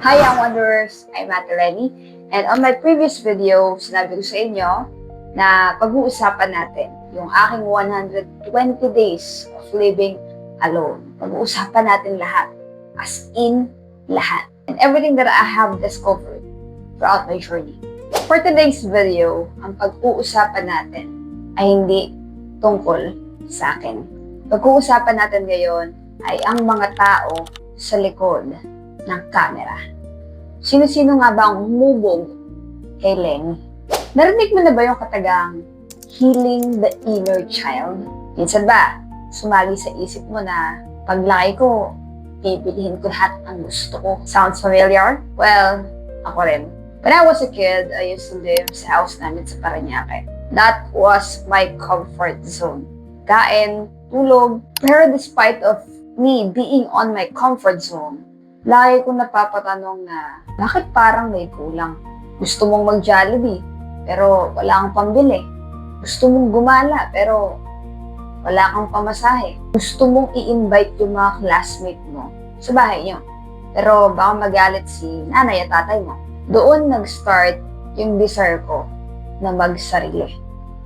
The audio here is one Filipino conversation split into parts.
Hi Young Wanderers! I'm Ate Lenny, and on my previous video, sinabi ko sa inyo na pag-uusapan natin yung aking 120 days of living alone. Pag-uusapan natin lahat, as in lahat, and everything that I have discovered throughout my journey. For today's video, ang pag-uusapan natin ay hindi tungkol sa akin. Pag-uusapan natin ngayon ay ang mga tao sa likod ng camera. Sino-sino nga ba ang humubog kay Lenny? Narinig mo na ba yung katagang healing the inner child? Minsan ba, sumagi sa isip mo na paglaki ko, bibilihin ko lahat ang gusto ko. Sounds familiar? Well, ako rin. When I was a kid, I used to live sa house namin sa Parañaque. That was my comfort zone. Kain, tulog. Pero despite of me being on my comfort zone, lagi kong napapatanong na, bakit parang may kulang? Gusto mong mag-Jollibee, pero wala kang pambili. Gusto mong gumala, pero wala kang pamasahe. Gusto mong i-invite yung mga classmate mo sa bahay nyo, pero baka magalit si nanay at tatay mo. Doon nag-start yung desire ko na magsarili.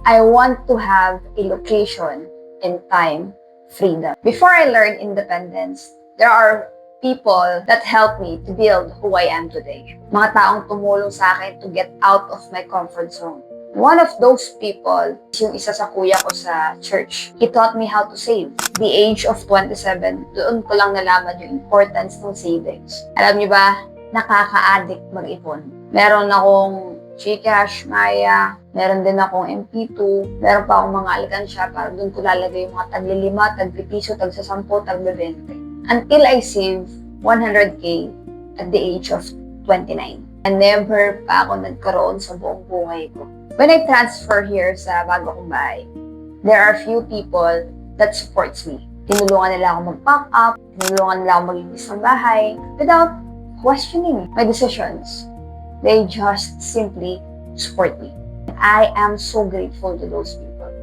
I want to have a location and time freedom. Before I learned independence, there are people that helped me to build who I am today. Mga taong tumulong sa akin to get out of my comfort zone. One of those people is yung isa sa kuya ko sa church. He taught me how to save. The age of 27, doon ko lang nalaman yung importance ng savings. Alam niyo ba, nakaka-addict mag-ipon. Meron akong GCash, Maya, meron din akong MP2, meron pa akong mga alkansya para doon ko lalagay yung mga tagli-5, tagli-piso, tagsa-10, tagli-20. Until I save 100k at the age of 29. And never pa ako nagkaroon sa buong buhay ko. When I transfer here sa bago kong bahay, there are few people that supports me. Tinulungan nila ako mag-pack up, tinulungan nila ako maglinis ng bahay without questioning my decisions. They just simply support me. I am so grateful to those people.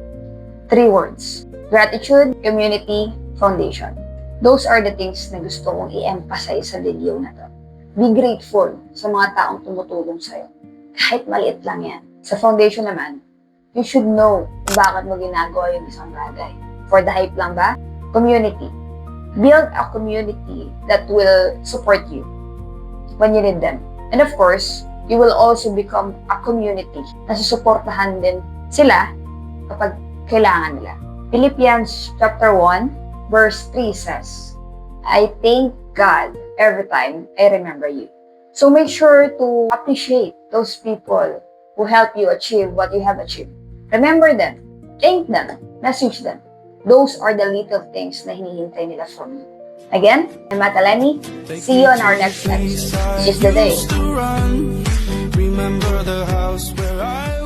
3 words: gratitude, community, foundation. Those are the things na gusto kong i-emphasize sa video na to. Be grateful sa mga taong tumutulong sa'yo. Kahit maliit lang yan. Sa foundation naman, you should know kung bakit mo ginagawa yung isang bagay. For the hype lang ba? Community. Build a community that will support you when you need them. And of course, you will also become a community na susuportahan din sila kapag kailangan nila. Philippians chapter 1, Verse 3 says, I thank God every time I remember you. So make sure to appreciate those people who help you achieve what you have achieved. Remember them, thank them, message them. Those are the little things na hinihintay nila from you. Again, I'm Ate Lenny. See you on our next episode. This is the day. Remember the house where I